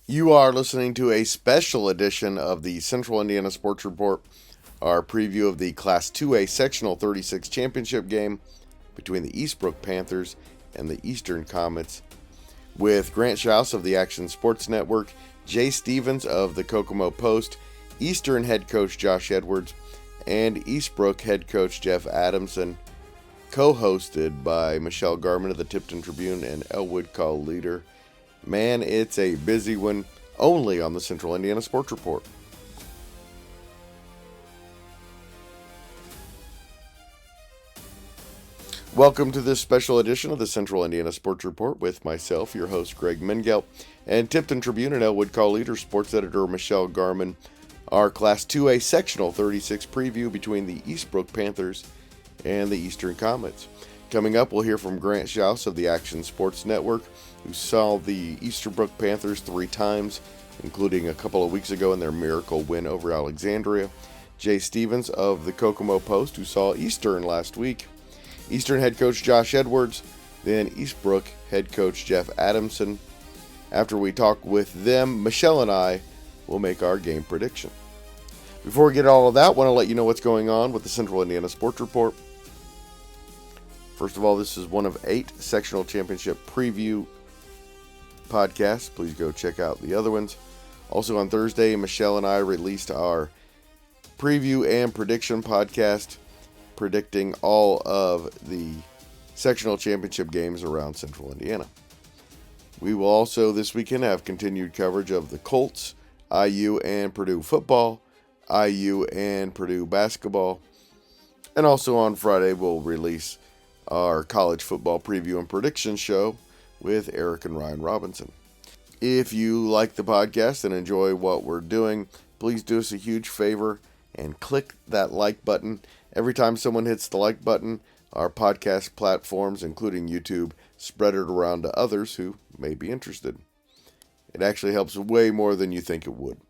You are listening to a special edition of the Central Indiana Sports Report, our preview of the Class 2A Sectional 36 Championship game between the Eastbrook Panthers and the Eastern Comets, with Grant Shouse of the Action Sports Network, Jay Stevens of the Kokomo Post, Eastern head coach Josh Edwards, and Eastbrook head coach Jeff Adamsons, co-hosted by Michelle Garmon of the Tipton Tribune and Elwood call leader. Man, it's a busy one, only on the Central Indiana Sports Report. Welcome to this special edition of the Central Indiana Sports Report with myself, your host Greg Mengelt, and Tipton Tribune and Elwood call leader sports editor Michelle Garmon. Our Class 2A Sectional 36 preview between the Eastbrook Panthers and the Eastern Comets. Coming up, we'll hear from Grant Shouse of the Action Sports Network, who saw the Eastbrook Panthers 3 times, including a couple of weeks ago in their miracle win over Alexandria. Jay Stevens of the Kokomo Post, who saw Eastern last week. Eastern head coach Josh Edwards, then Eastbrook head coach Jeff Adamsons. After we talk with them, Michelle and I will make our game prediction. Before we get all of that, I want to let you know what's going on with the Central Indiana Sports Report. First of all, this is one of 8 sectional championship preview podcasts. Please go check out the other ones. Also on Thursday, Michelle and I released our preview and prediction podcast, predicting all of the sectional championship games around Central Indiana. We will also this weekend have continued coverage of the Colts, IU and Purdue football, IU and Purdue basketball, and also on Friday we'll release our college football preview and prediction show with Eric and Ryan Robinson. If you like the podcast and enjoy what we're doing, please do us a huge favor and click that like button. Every time someone hits the like button, our podcast platforms, including YouTube, spread it around to others who may be interested. It actually helps way more than you think it would.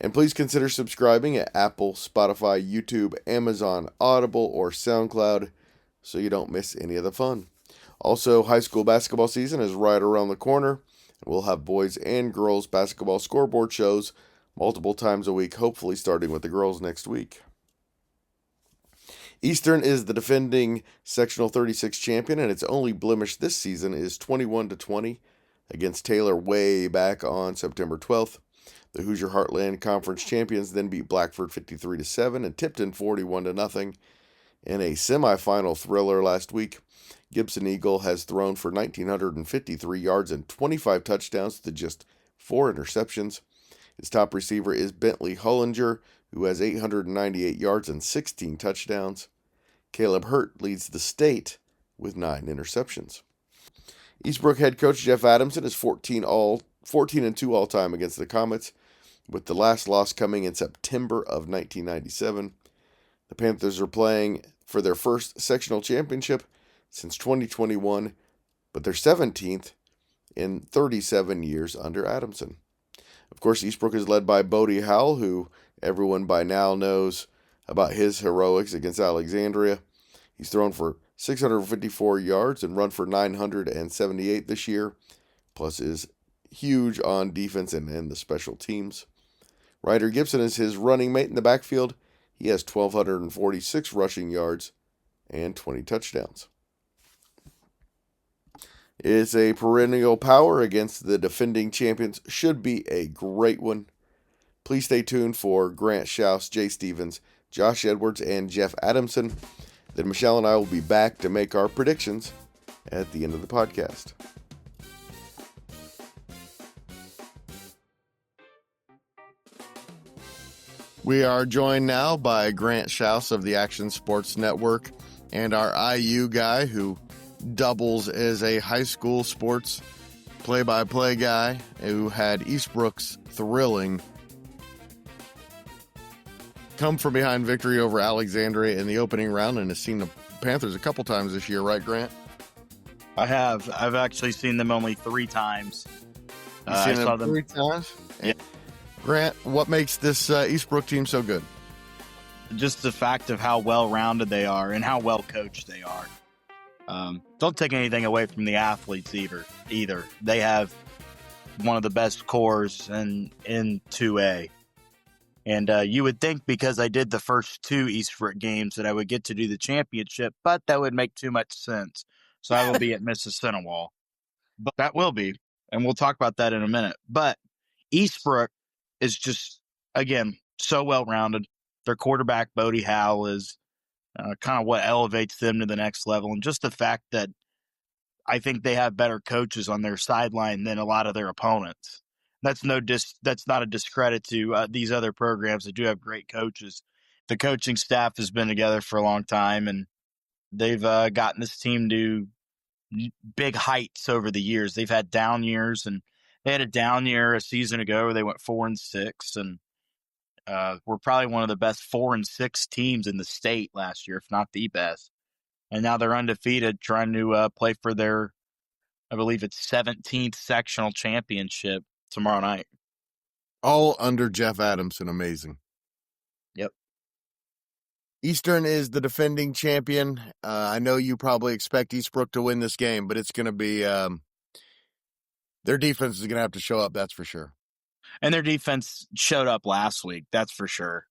And please consider subscribing at Apple, Spotify, YouTube, Amazon, Audible, or SoundCloud so you don't miss any of the fun. Also, high school basketball season is right around the corner. We'll have boys and girls basketball scoreboard shows multiple times a week, hopefully starting with the girls next week. Eastern is the defending Sectional 36 champion, and its only blemish this season is 21-20 against Taylor way back on September 12th. The Hoosier Heartland Conference champions then beat Blackford 53-7 and Tipton 41-0. In a semifinal thriller last week, Gibson Eagle has thrown for 1,953 yards and 25 touchdowns to just 4 interceptions. His top receiver is Bentley Hollinger, who has 898 yards and 16 touchdowns. Caleb Hurt leads the state with 9 interceptions. Eastbrook head coach Jeff Adamsons is 14-2 all-time against the Comets, with the last loss coming in September of 1997. The Panthers are playing for their first sectional championship since 2021, but they're 17th in 37 years under Adamsons. Of course, Eastbrook is led by Bodie Howell, who everyone by now knows about his heroics against Alexandria. He's thrown for 654 yards and run for 978 this year, plus is huge on defense and in the special teams. Ryder Gibson is his running mate in the backfield. He has 1,246 rushing yards and 20 touchdowns. It's a perennial power against the defending champions. Should be a great one. Please stay tuned for Grant Shouse, Jay Stevens, Josh Edwards, and Jeff Adamsons. Then Michelle and I will be back to make our predictions at the end of the podcast. We are joined now by Grant Shouse of the Action Sports Network and our IU guy who doubles as a high school sports play-by-play guy who had Eastbrook's thrilling come-from-behind victory over Alexandria in the opening round and has seen the Panthers a couple times this year, right, Grant? I have. I've actually seen them only 3 times. You've seen them 3 times? Yeah. Grant, what makes this Eastbrook team so good? Just the fact of how well-rounded they are and how well-coached they are. Don't take anything away from the athletes either. They have one of the best cores in 2A. And you would think because I did the first 2 Eastbrook games that I would get to do the championship, but that would make too much sense. So I will be at Mrs. Cinewall. But that will be, and we'll talk about that in a minute. But Eastbrook is just, again, so well-rounded. Their quarterback, Bodie Howell, is kind of what elevates them to the next level. And just the fact that I think they have better coaches on their sideline than a lot of their opponents. That's not a discredit to these other programs that do have great coaches. The coaching staff has been together for a long time, and they've gotten this team to big heights over the years. They've had down years, and they had a down year a season ago where they went 4-6, and were probably one of the best 4-6 teams in the state last year, if not the best. And now they're undefeated, trying to play for their, I believe it's 17th sectional championship tomorrow night. All under Jeff Adamson. Amazing. Yep. Eastern is the defending champion. I know you probably expect Eastbrook to win this game, but it's going to be their defense is going to have to show up, that's for sure. And their defense showed up last week, that's for sure.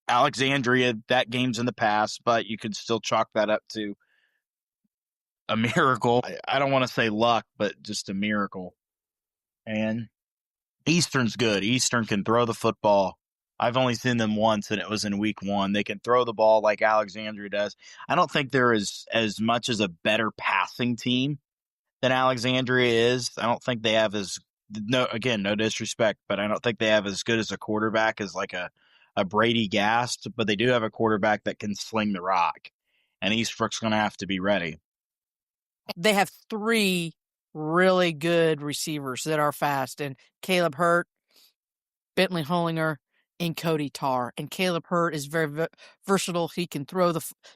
Alexandria, that game's in the past, but you could still chalk that up to a miracle. I don't want to say luck, but just a miracle. And Eastern's good. Eastern can throw the football. I've only seen them once, and it was in week 1. They can throw the ball like Alexandria does. I don't think they're as much as a better passing team than Alexandria is. I don't think they have no disrespect, but I don't think they have as good as a quarterback as like a Brady Gast, but they do have a quarterback that can sling the rock, and Eastbrook's going to have to be ready. They have 3 really good receivers that are fast, and Caleb Hurt, Bentley Hollinger, and Cody Tarr. And Caleb Hurt is very versatile. He can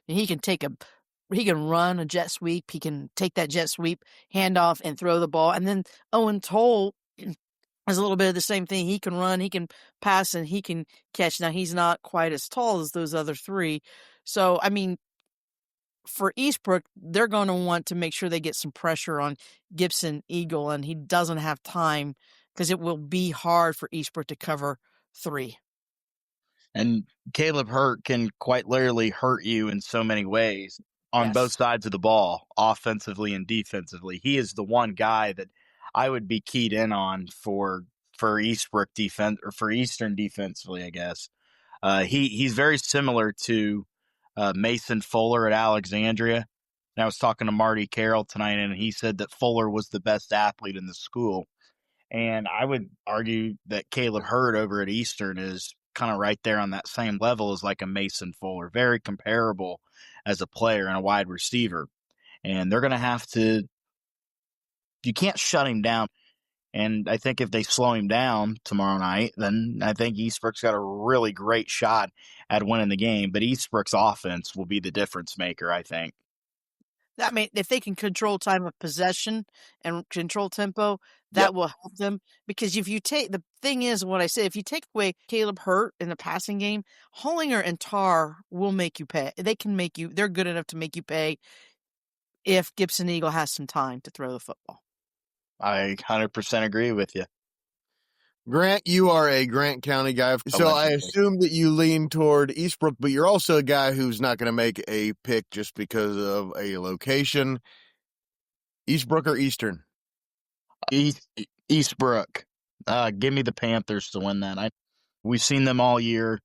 he can run a jet sweep. He can take that jet sweep, hand off, and throw the ball. And then Owen Toll is a little bit of the same thing. He can run, he can pass, and he can catch. Now, he's not quite as tall as those other 3. So, I mean, for Eastbrook, they're going to want to make sure they get some pressure on Gibson Eagle, and he doesn't have time because it will be hard for Eastbrook to cover 3. And Caleb Hurt can quite literally hurt you in so many ways on both sides of the ball, offensively and defensively. He is the one guy that I would be keyed in on for Eastbrook defense, or for Eastern defensively, I guess. He's very similar to Mason Fuller at Alexandria. And I was talking to Marty Carroll tonight, and he said that Fuller was the best athlete in the school. And I would argue that Caleb Hurd over at Eastern is kind of right there on that same level as like a Mason Fuller. Very comparable as a player and a wide receiver. And they're going to have to – you can't shut him down. And I think if they slow him down tomorrow night, then I think Eastbrook's got a really great shot at winning the game. But Eastbrook's offense will be the difference maker, I think. I mean, if they can control time of possession and control tempo, that will help them. Because if you take – the thing is what I said, if you take away Caleb Hurt in the passing game, Hollinger and Tarr will make you pay. They can make you – they're good enough to make you pay if Gibson Eagle has some time to throw the football. I 100% agree with you. Grant, you are a Grant County guy, so I assume that you lean toward Eastbrook, but you're also a guy who's not going to make a pick just because of a location. Eastbrook or Eastern? Eastbrook. Give me the Panthers to win that. We've seen them all year.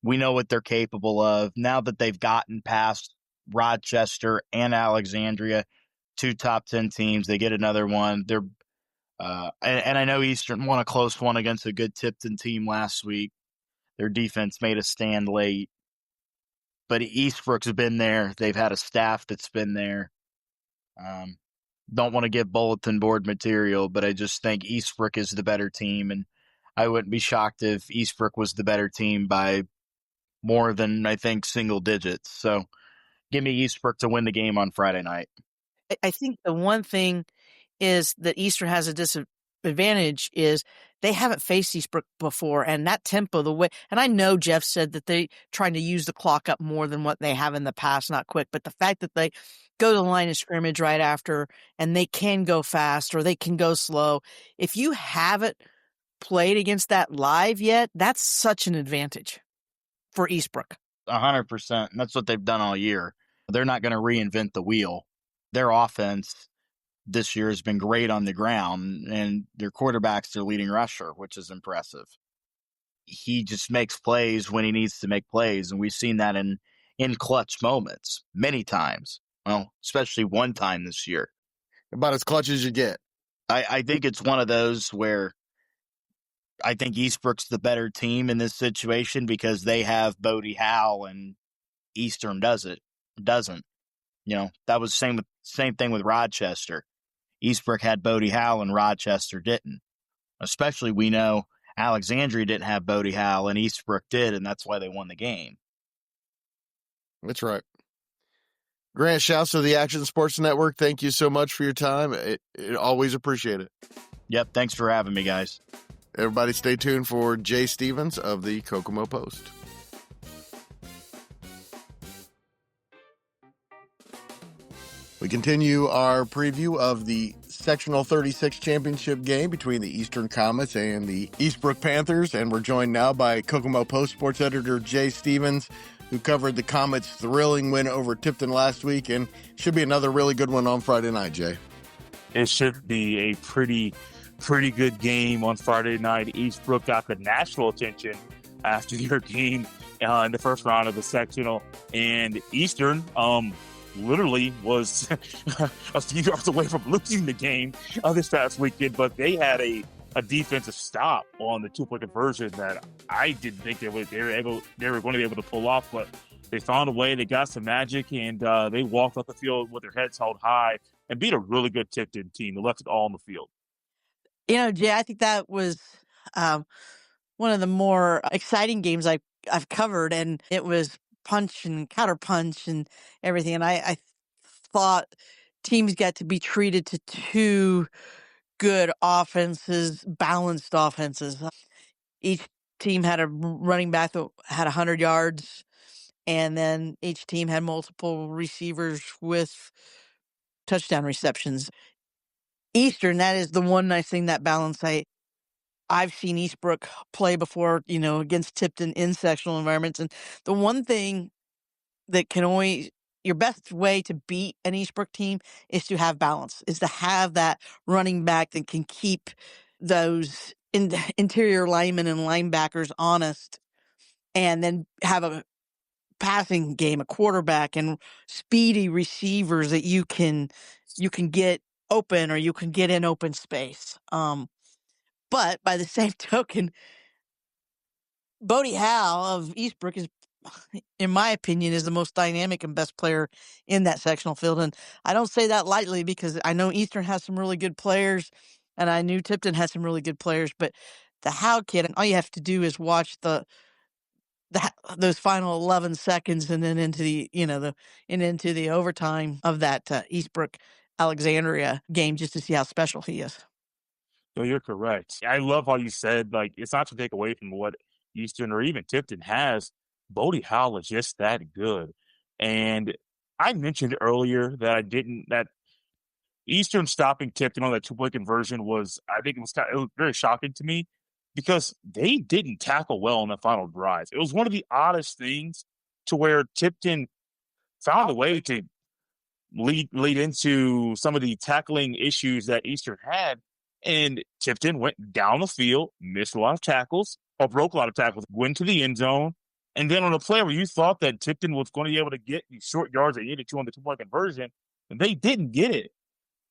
We know what they're capable of. Now that they've gotten past Rochester and Alexandria, 2 top 10 teams, they get another one. They're and I know Eastern won a close one against a good Tipton team last week. Their defense made a stand late. But Eastbrook's been there. They've had a staff that's been there. Don't want to give bulletin board material, but I just think Eastbrook is the better team, and I wouldn't be shocked if Eastbrook was the better team by more than, I think, single digits. So give me Eastbrook to win the game on Friday night. I think the one thing is that Eastern has a advantage is they haven't faced Eastbrook before, and that tempo, the way, and I know Jeff said that they trying to use the clock up more than what they have in the past, not quick, but the fact that they go to the line of scrimmage right after, and they can go fast or they can go slow. If you haven't played against that live yet, that's such an advantage for Eastbrook. 100%. And that's what they've done all year. They're not going to reinvent the wheel. Their offense this year has been great on the ground, and their quarterback's their leading rusher, which is impressive. He just makes plays when he needs to make plays, and we've seen that in clutch moments many times. Well, especially one time this year. About as clutch as you get. I think it's one of those where I think Eastbrook's the better team in this situation because they have Bodie Howe and Eastern doesn't. That was the same thing with Rochester. Eastbrook had Bodie Howe and Rochester didn't. Especially we know Alexandria didn't have Bodie Howe and Eastbrook did, and that's why they won the game. That's right. Grant Shouse of the Action Sports Network, thank you so much for your time. Always appreciate it. Yep, thanks for having me, guys. Everybody stay tuned for Jay Stevens of the Kokomo Post. We continue our preview of the Sectional 36 championship game between the Eastern Comets and the Eastbrook Panthers, and we're joined now by Kokomo Post sports editor Jay Stevens, who covered the Comets' thrilling win over Tipton last week, and should be another really good one on Friday night, Jay. It should be a pretty good game on Friday night. Eastbrook got the national attention after their game in the first round of the sectional, and Eastern literally was a few yards away from losing the game this past weekend, but they had a defensive stop on the two-point conversion that I didn't think they were going to be able to pull off, but they found a way. They got some magic, and they walked off the field with their heads held high and beat a really good Tipton team. They left it all on the field. Jay, I think that was one of the more exciting games I've covered, and it was punch and counter punch and everything. And I thought teams got to be treated to two good offenses, balanced offenses. Each team had a running back that had 100 yards, and then each team had multiple receivers with touchdown receptions. Eastern, that is the one nice thing, that balance. I've seen Eastbrook play before, against Tipton in sectional environments. And the one thing that your best way to beat an Eastbrook team is to have balance, is to have that running back that can keep those interior linemen and linebackers honest, and then have a passing game, a quarterback and speedy receivers that you can get open, or you can get in open space. But by the same token, Bodie Howe of Eastbrook is, in my opinion, is the most dynamic and best player in that sectional field. And I don't say that lightly, because I know Eastern has some really good players, and I knew Tipton had some really good players. But the Howe kid, all you have to do is watch those final 11 seconds, and then into the overtime of that Eastbrook Alexandria game, just to see how special he is. No, you're correct. I love how you said, it's not to take away from what Eastern or even Tipton has. Bodie Howe is just that good. And I mentioned earlier that Eastern stopping Tipton on that two-point conversion it was very shocking to me, because they didn't tackle well on the final drive. It was one of the oddest things, to where Tipton found a way to lead into some of the tackling issues that Eastern had. And Tipton went down the field, missed a lot of tackles, or broke a lot of tackles, went to the end zone. And then on a play where you thought that Tipton was going to be able to get these short yards they needed to on the two-point conversion, they didn't get it.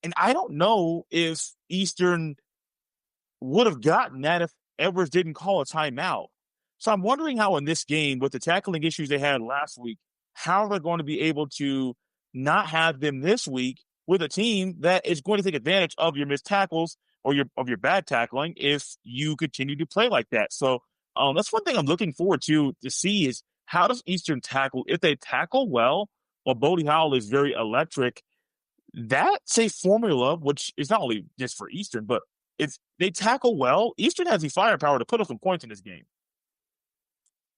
And I don't know if Eastern would have gotten that if Edwards didn't call a timeout. So I'm wondering how in this game, with the tackling issues they had last week, how they're going to be able to not have them this week with a team that is going to take advantage of your missed tackles or your bad tackling if you continue to play like that. So that's one thing I'm looking forward to see is, how does Eastern tackle? If they tackle well, or Bodie Howe is very electric, that's a formula which is not only just for Eastern, but they tackle well. Eastern has the firepower to put up some points in this game.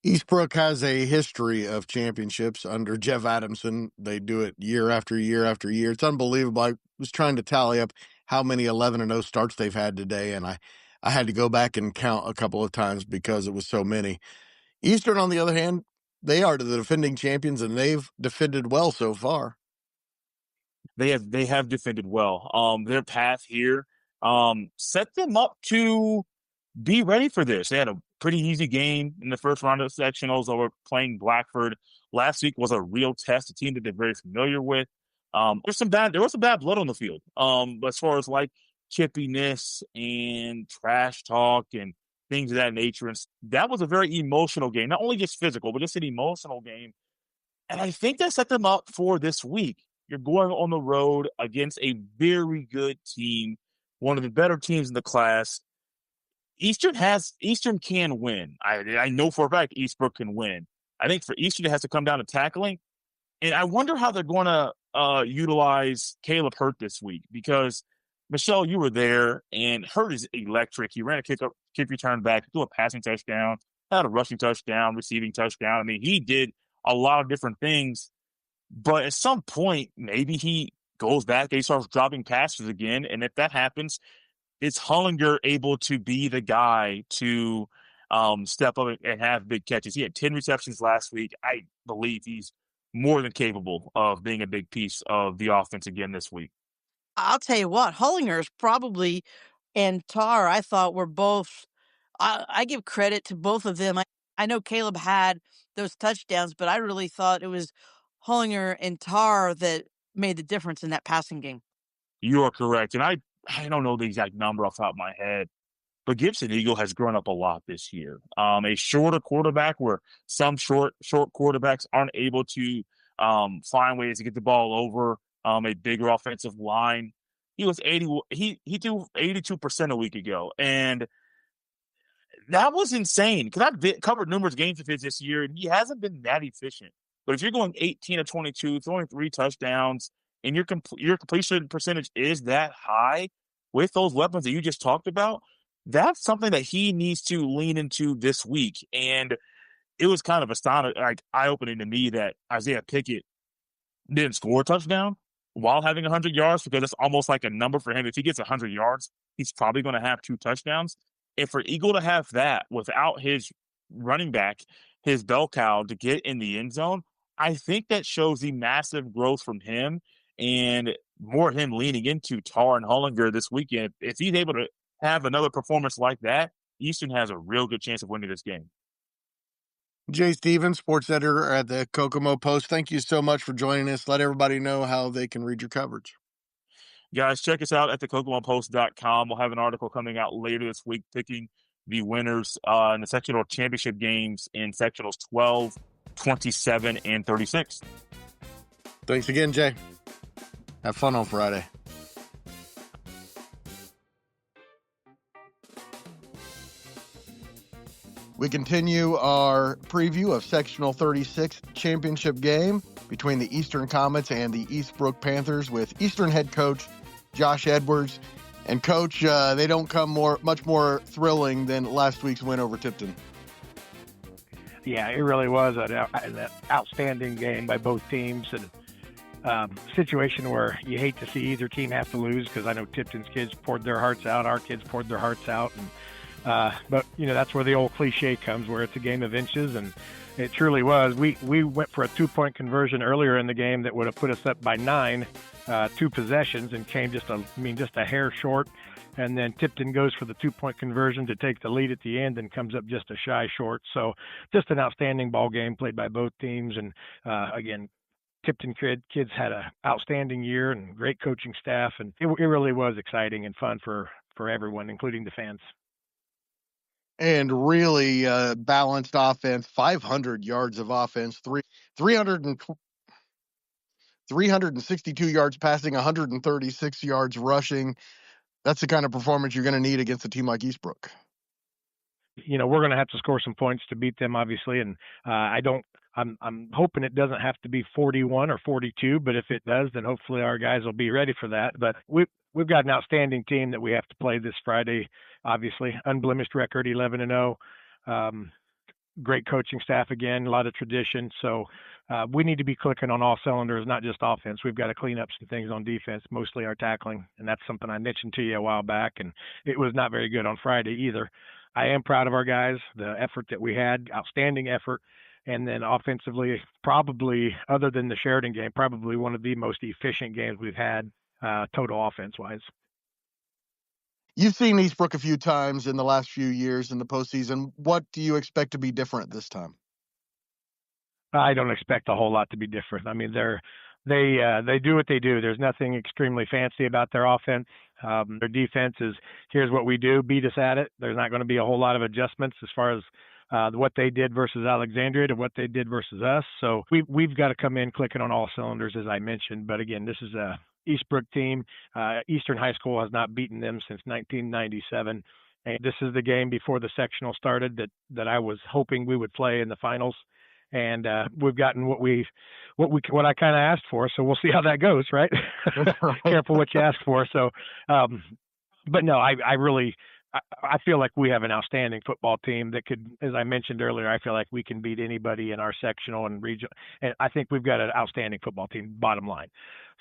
Eastbrook has a history of championships under Jeff Adamson. They do it year after year after year. It's unbelievable. I was trying to tally up how many 11-0 starts they've had today, and I had to go back and count a couple of times because it was so many. Eastern, on the other hand, they are the defending champions, and they've defended well so far. They have defended well. Their path here set them up to be ready for this. They had a pretty easy game in the first round of sectionals over playing Blackford. Last week was a real test, a team that they're very familiar with. There was some bad blood on the field. But as far as like chippiness and trash talk and things of that nature, and that was a very emotional game. Not only just physical, but just an emotional game. And I think that set them up for this week. You're going on the road against a very good team, one of the better teams in the class. Eastern can win. I know for a fact Eastbrook can win. I think for Eastern, it has to come down to tackling. And I wonder how they're going to utilize Caleb Hurt this week, because, Michelle, you were there, and Hurt is electric. He ran a kick return back, threw a passing touchdown, had a rushing touchdown, receiving touchdown. I mean, he did a lot of different things. But at some point, maybe he goes back and he starts dropping passes again. And if that happens, is Hollinger able to be the guy to step up and have big catches? He had 10 receptions last week. I believe he's more than capable of being a big piece of the offense again this week. I'll tell you what, Hollinger's probably and Tar, I thought, were both. I give credit to both of them. I know Caleb had those touchdowns, but I really thought it was Hollinger and Tar that made the difference in that passing game. You are correct. And I don't know the exact number off the top of my head, but Gibson Eagle has grown up a lot this year. A shorter quarterback, where some short quarterbacks aren't able to find ways to get the ball over a bigger offensive line. He was 82% a week ago. And that was insane, because I've covered numerous games of his this year, and he hasn't been that efficient. But if you're going 18 of 22, throwing 3 touchdowns, and your completion percentage is that high with those weapons that you just talked about, that's something that he needs to lean into this week. And it was kind of eye-opening to me that Isaiah Pickett didn't score a touchdown while having 100 yards, because it's almost like a number for him. If he gets 100 yards, he's probably going to have 2 touchdowns. And for Eagle to have that without his running back, his bell cow, to get in the end zone, I think that shows the massive growth from him, and more him leaning into Tar and Hollinger this weekend. If he's able to have another performance like that, Eastern has a real good chance of winning this game. Jay Stevens, sports editor at the Kokomo Post, thank you so much for joining us. Let everybody know how they can read your coverage. Guys, check us out at thekokomopost.com. We'll have an article coming out later this week picking the winners in the sectional championship games in sectionals 12, 27, and 36. Thanks again, Jay. Have fun on Friday. We continue our preview of Sectional 36 championship game between the Eastern Comets and the Eastbrook Panthers with Eastern head coach Josh Edwards. And Coach, they don't come much more thrilling than last week's win over Tipton. Yeah, it really was an outstanding game by both teams, and situation where you hate to see either team have to lose, because I know Tipton's kids poured their hearts out, our kids poured their hearts out, and but that's where the old cliche comes, where it's a game of inches, and it truly was. We went for a 2-point conversion earlier in the game that would have put us up by 9, 2 possessions, and came just a hair short. And then Tipton goes for the 2-point conversion to take the lead at the end and comes up just a shy short. So just an outstanding ball game played by both teams. And again, Tipton kids had an outstanding year and great coaching staff. And it really was exciting and fun for everyone, including the fans. And really balanced offense, 500 yards of offense, 362 yards passing, 136 yards rushing. That's the kind of performance you're going to need against a team like Eastbrook. We're going to have to score some points to beat them, obviously, and I'm hoping it doesn't have to be 41 or 42, but if it does, then hopefully our guys will be ready for that. But we've got an outstanding team that we have to play this Friday. Obviously, unblemished record, 11-0. Great coaching staff again, a lot of tradition. So we need to be clicking on all cylinders, not just offense. We've got to clean up some things on defense, mostly our tackling. And that's something I mentioned to you a while back, and it was not very good on Friday either. I am proud of our guys, the effort that we had, outstanding effort. And then offensively, probably, other than the Sheridan game, probably one of the most efficient games we've had total offense-wise. You've seen Eastbrook a few times in the last few years in the postseason. What do you expect to be different this time? I don't expect a whole lot to be different. I mean, they do what they do. There's nothing extremely fancy about their offense. Their defense is, here's what we do, beat us at it. There's not going to be a whole lot of adjustments as far as what they did versus Alexandria to what they did versus us. So we've got to come in clicking on all cylinders, as I mentioned. But again, this is a Eastbrook team. Eastern High School has not beaten them since 1997. And this is the game before the sectional started that I was hoping we would play in the finals. And we've gotten what I kind of asked for. So we'll see how that goes, right? Careful what you ask for. So, but no, I feel like we have an outstanding football team that could, as I mentioned earlier, I feel like we can beat anybody in our sectional and regional. And I think we've got an outstanding football team, bottom line.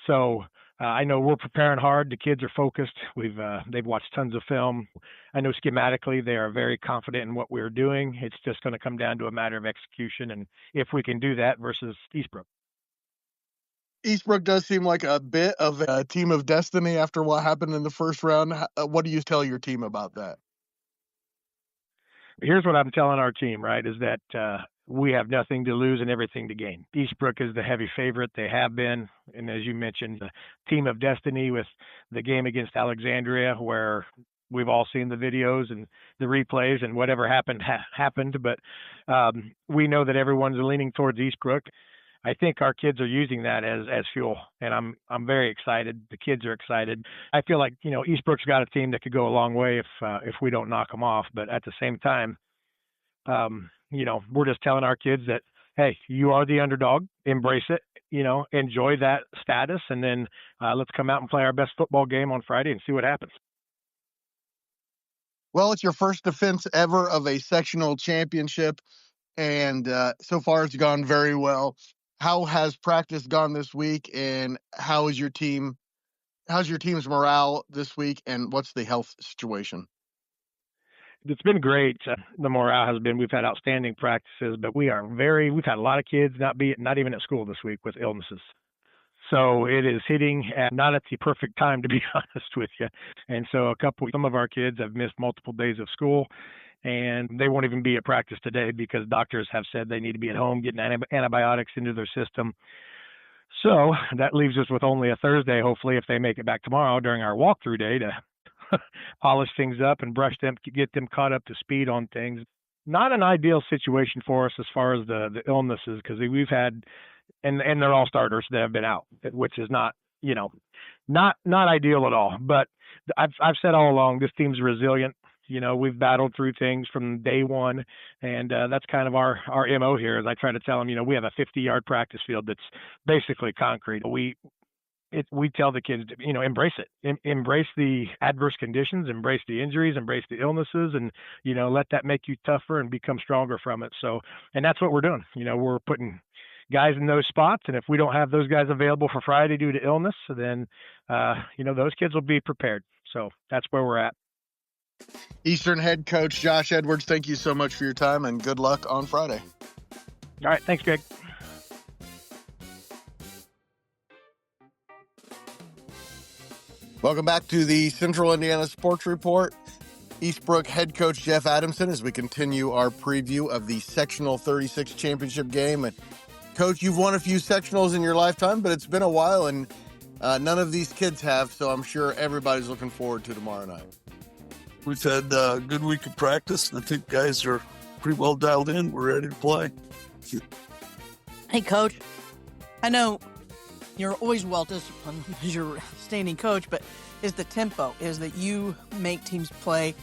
So I know we're preparing hard. The kids are focused. They've watched tons of film. I know schematically they are very confident in what we're doing. It's just going to come down to a matter of execution and if we can do that versus Eastbrook. Eastbrook does seem like a bit of a team of destiny after what happened in the first round. What do you tell your team about that? Here's what I'm telling our team, right, is that we have nothing to lose and everything to gain. Eastbrook is the heavy favorite. They have been. And as you mentioned, the team of destiny with the game against Alexandria, where we've all seen the videos and the replays and whatever happened. But we know that everyone's leaning towards Eastbrook. I think our kids are using that as fuel, and I'm very excited. The kids are excited. I feel like, Eastbrook's got a team that could go a long way if we don't knock them off. But at the same time, we're just telling our kids that, hey, you are the underdog. Embrace it. Enjoy that status, and then let's come out and play our best football game on Friday and see what happens. Well, it's your first defense ever of a sectional championship, and so far it's gone very well. How has practice gone this week, and how's your team's morale this week, and what's the health situation? It's been great. The morale has been, we've had outstanding practices, but we've had a lot of kids not even at school this week with illnesses. So it is hitting not at the perfect time, to be honest with you. And so some of our kids have missed multiple days of school, and they won't even be at practice today because doctors have said they need to be at home getting antibiotics into their system. So that leaves us with only a Thursday, hopefully, if they make it back tomorrow during our walkthrough day to polish things up and brush them, get them caught up to speed on things. Not an ideal situation for us as far as the illnesses, because we've had, and they're all starters that have been out, which is not ideal at all. But I've said all along, this team's resilient. We've battled through things from day one, and that's kind of our MO here. As I try to tell them, we have a 50-yard practice field that's basically concrete. We tell the kids, embrace it, embrace the adverse conditions, embrace the injuries, embrace the illnesses, and, let that make you tougher and become stronger from it. So, and that's what we're doing. We're putting guys in those spots. And if we don't have those guys available for Friday due to illness, then, those kids will be prepared. So that's where we're at. Eastern head coach Josh Edwards, thank you so much for your time and good luck on Friday. All right. Thanks, Greg. Welcome back to the Central Indiana Sports Report. Eastbrook head coach Jeff Adamson as we continue our preview of the Sectional 36 championship game. And Coach, you've won a few sectionals in your lifetime, but it's been a while and none of these kids have, so I'm sure everybody's looking forward to tomorrow night. We've had a good week of practice, and I think guys are pretty well dialed in. We're ready to play. Hey, Coach, I know you're always well disciplined because you're a standing coach, but is the tempo, is that you make teams play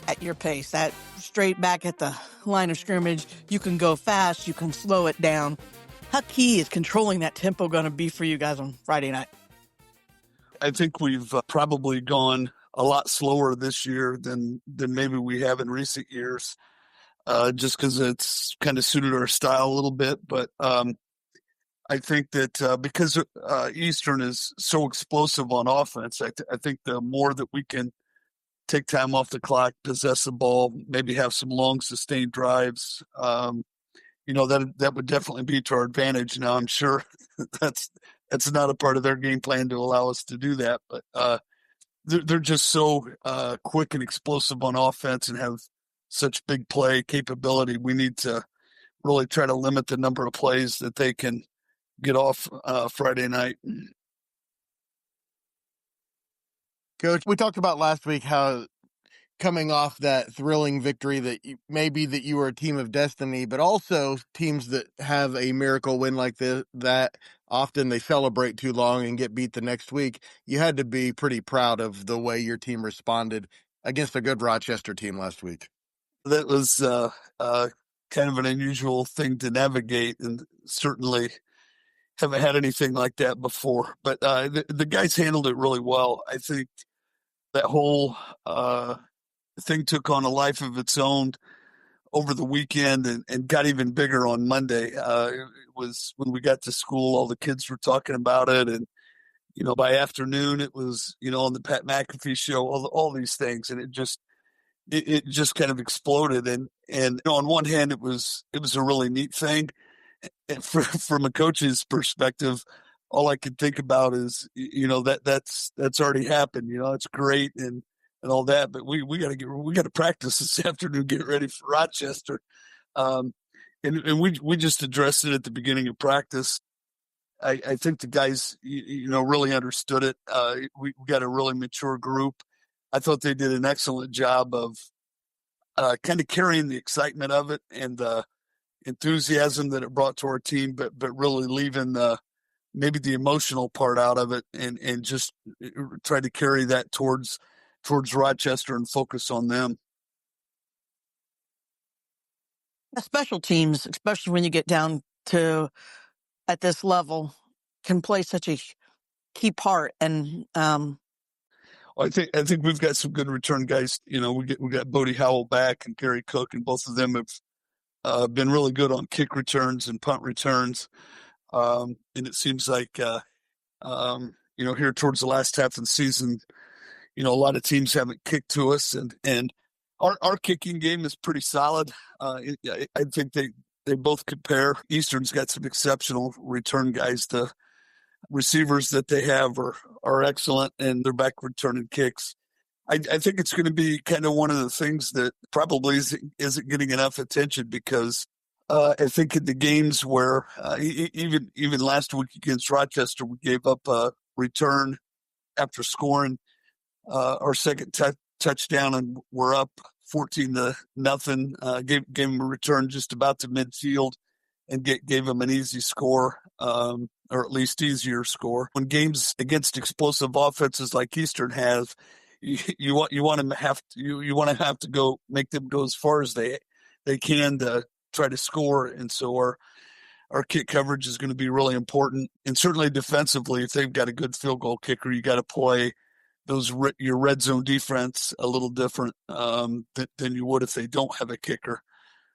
at your pace, that straight back at the line of scrimmage, you can go fast, you can slow it down. How key is controlling that tempo going to be for you guys on Friday night? I think we've probably gone a lot slower this year than maybe we have in recent years, just because it's kind of suited our style a little bit. But I think that because Eastern is so explosive on offense, I think the more that we can take time off the clock, possess the ball, maybe have some long sustained drives, that would definitely be to our advantage. Now, I'm sure that's not a part of their game plan to allow us to do that, but they're just so quick and explosive on offense and have such big play capability. We need to really try to limit the number of plays that they can get off Friday night. Coach, we talked about last week how coming off that thrilling victory that you were a team of destiny, but also teams that have a miracle win like this, that often they celebrate too long and get beat the next week. You had to be pretty proud of the way your team responded against a good Rochester team last week. That was kind of an unusual thing to navigate, and certainly haven't had anything like that before. But the guys handled it really well. I think that whole thing took on a life of its own over the weekend and got even bigger on Monday. It was when we got to school, all the kids were talking about it. And, by afternoon, it was, on the Pat McAfee show, all these things. And it just kind of exploded. And on one hand, it was a really neat thing. And from a coach's perspective, all I could think about is, that's already happened. It's great and all that, but we got to practice this afternoon, get ready for Rochester. And we just addressed it at the beginning of practice. I think the guys, really understood it. We got a really mature group. I thought they did an excellent job of kind of carrying the excitement of it and the enthusiasm that it brought to our team, but really leaving maybe the emotional part out of it and just try to carry that towards Rochester and focus on them. Special teams, especially when you get down to at this level, can play such a key part. And I think we've got some good return guys. We got Bodie Howell back and Gary Cook, and both of them have been really good on kick returns and punt returns. And it seems like here towards the last half of the season, a lot of teams haven't kicked to us, and our kicking game is pretty solid. I think they both compare. Eastern's got some exceptional return guys. The receivers that they have are excellent, and they're back returning kicks. I think it's going to be kind of one of the things that probably isn't getting enough attention because I think in the games where even last week against Rochester, we gave up a return after scoring our second touchdown, and we're up 14-0. Gave them a return just about to midfield and gave them an easy score, or at least easier score. When games against explosive offenses like Eastern have, you want to have to go make them go as far as they can to try to score, and so our kick coverage is going to be really important. And certainly defensively, if they've got a good field goal kicker, you got to play your red zone defense a little different than you would if they don't have a kicker.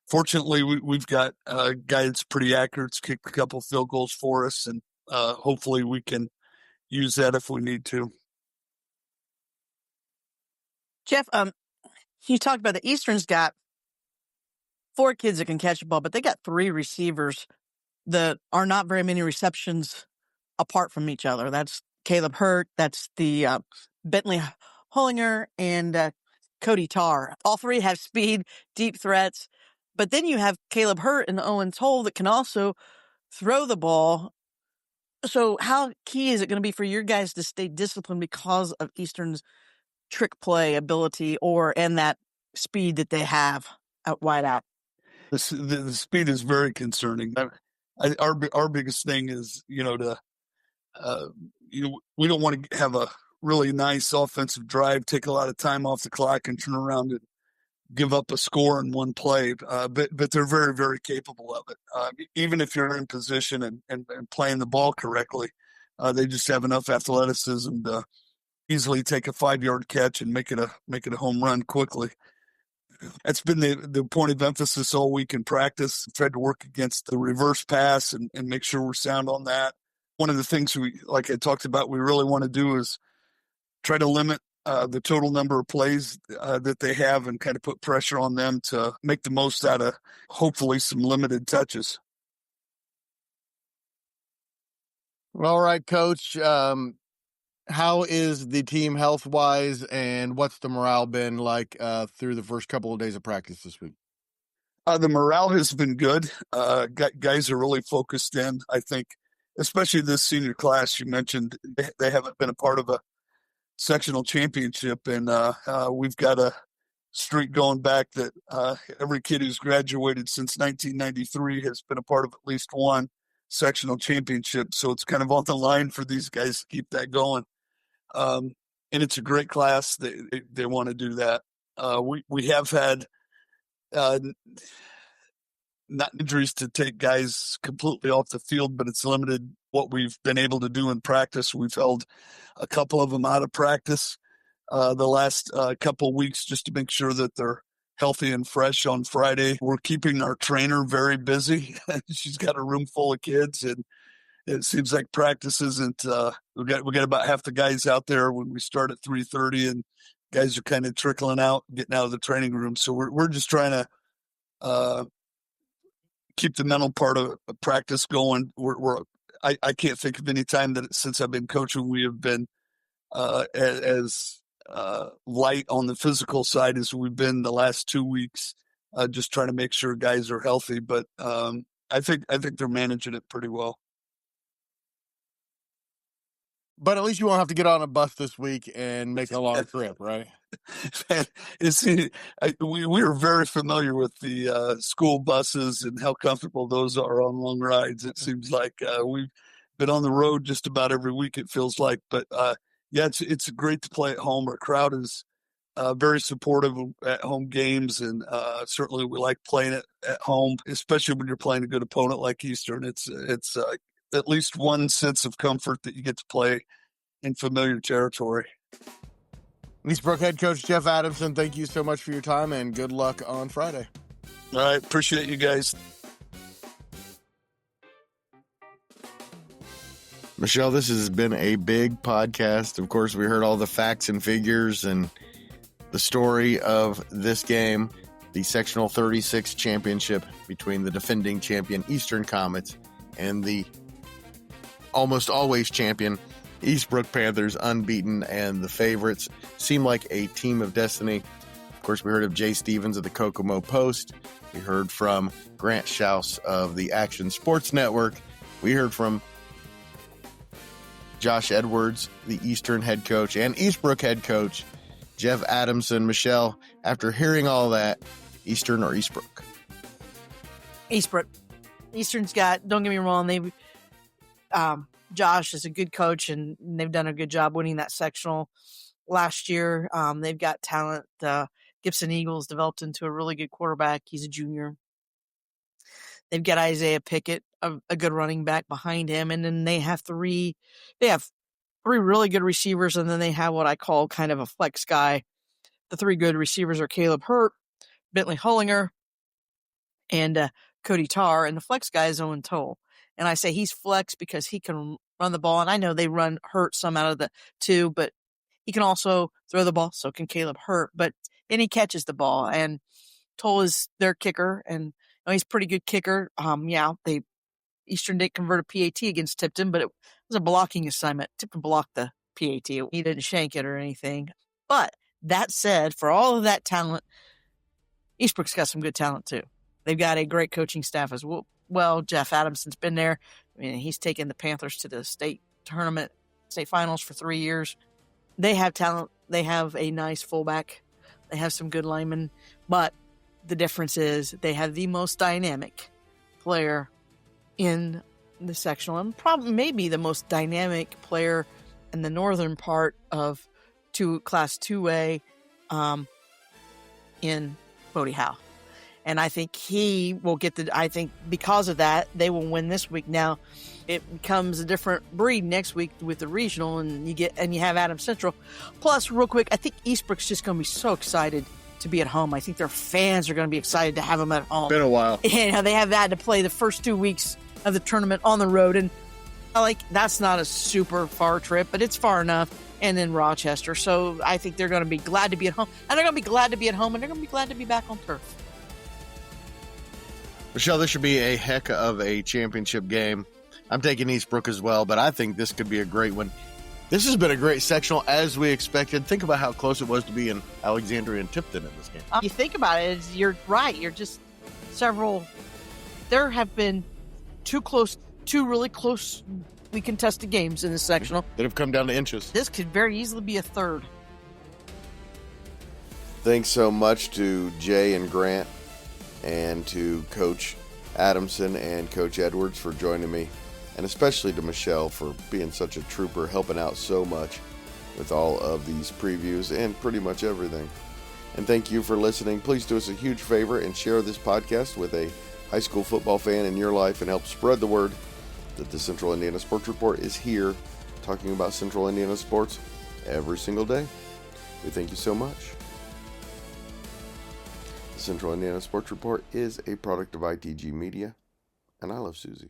Fortunately, we've got a guy that's pretty accurate. It's kicked a couple field goals for us, and hopefully we can use that if we need to. Jeff, you talked about the Eastern's got 4 kids that can catch a ball, but they got 3 receivers that are not very many receptions apart from each other. That's Caleb Hurt, that's the Bentley Hollinger, and Cody Tarr. All 3 have speed, deep threats. But then you have Caleb Hurt and Owens Hole that can also throw the ball. So how key is it going to be for your guys to stay disciplined because of Eastern's trick play ability and that speed that they have out wide out? The speed is very concerning. Our biggest thing is, we don't want to have a really nice offensive drive, take a lot of time off the clock, and turn around and give up a score in one play. But they're very, very capable of it. Even if you're in position and playing the ball correctly, They just have enough athleticism to easily take a 5-yard catch and make it a home run quickly. That's been the point of emphasis all week in practice. Tried to work against the reverse pass and make sure we're sound on that. One of the things like I talked about, we really want to do is try to limit the total number of plays that they have and kind of put pressure on them to make the most out of hopefully some limited touches. All right, Coach. How is the team health-wise, and what's the morale been like through the first couple of days of practice this week? The morale has been good. Guys are really focused in, I think, especially this senior class. You mentioned they haven't been a part of a sectional championship, and we've got a streak going back that every kid who's graduated since 1993 has been a part of at least one sectional championship. So it's kind of on the line for these guys to keep that going. And it's a great class. They want to do that. We have had not injuries to take guys completely off the field, but it's limited what we've been able to do in practice. We've held a couple of them out of practice the last couple of weeks just to make sure that they're healthy and fresh on Friday. We're keeping our trainer very busy. She's got a room full of kids, and it seems like practice isn't. We got about half the guys out there when we start at 3:30, and guys are kind of trickling out, getting out of the training room. So we're just trying to keep the mental part of practice going. I can't think of any time that since I've been coaching we have been as light on the physical side as we've been the last 2 weeks. Just trying to make sure guys are healthy, but I think they're managing it pretty well. But at least you won't have to get on a bus this week and make a long trip, right? We are very familiar with the school buses and how comfortable those are on long rides. It seems like we've been on the road just about every week, it feels like. But, yeah, it's great to play at home. Our crowd is very supportive at home games, and certainly we like playing it at home, especially when you're playing a good opponent like Eastern. It's at least one sense of comfort that you get to play in familiar territory. Eastbrook head coach Jeff Adamson, thank you so much for your time, and good luck on Friday. All right, appreciate you guys. Michelle, this has been a big podcast. Of course, we heard all the facts and figures and the story of this game, the Sectional 36 championship between the defending champion Eastern Comets and the almost always champion Eastbrook Panthers, unbeaten, and the favorites. Seem like a team of destiny. Of course, we heard of Jay Stevens of the Kokomo Post. We heard from Grant Shouse of the Action Sports Network. We heard from Josh Edwards, the Eastern head coach, and Eastbrook head coach Jeff Adamson. Michelle, after hearing all that, Eastern or Eastbrook? Eastbrook. Eastern's got, don't get me wrong, they've Josh is a good coach, and they've done a good job winning that sectional last year. They've got talent. Gibson Eagles developed into a really good quarterback. He's a junior. They've got Isaiah Pickett, a good running back behind him, and then they have three really good receivers, and then they have what I call kind of a flex guy. The three good receivers are Caleb Hurt, Bentley Hollinger, and Cody Tarr, and the flex guy is Owen Toll. And I say he's flex because he can run the ball. And I know they run Hurt some out of the two, but he can also throw the ball. So can Caleb Hurt. But then he catches the ball. And Toll is their kicker. And he's a pretty good kicker. Eastern didn't convert a PAT against Tipton, but it was a blocking assignment. Tipton blocked the PAT. He didn't shank it or anything. But that said, for all of that talent, Eastbrook's got some good talent too. They've got a great coaching staff as well. Well, Jeff Adamson's been there. I mean, he's taken the Panthers to the state finals for 3 years. They have talent. They have a nice fullback. They have some good linemen. But the difference is they have the most dynamic player in the sectional, and probably maybe the most dynamic player in the northern part of Class 2A in Bodie Howe. And I think he will get I think because of that, they will win this week. Now, it becomes a different breed next week with the regional, and you have Adams Central. Plus, real quick, I think Eastbrook's just going to be so excited to be at home. I think their fans are going to be excited to have them at home. Been a while. And they have had to play the first 2 weeks of the tournament on the road, and that's not a super far trip, but it's far enough. And then Rochester. So I think they're going to be glad to be at home, and they're going to be glad to be at home, and they're going to be glad to be back on turf. Michelle, this should be a heck of a championship game. I'm taking Eastbrook as well, but I think this could be a great one. This has been a great sectional, as we expected. Think about how close it was to be in Alexandria and Tipton in this game. You think about it, you're right. You're just there have been two really closely contested games in this sectional that have come down to inches. This could very easily be a third. Thanks so much to Jay and Grant, and to Coach Adamson and Coach Edwards for joining me, and especially to Michelle for being such a trooper, helping out so much with all of these previews and pretty much everything. And thank you for listening. Please do us a huge favor and share this podcast with a high school football fan in your life and help spread the word that the Central Indiana Sports Report is here talking about Central Indiana sports every single day. We thank you so much. Central Indiana Sports Report is a product of ITG Media, and I love Susie.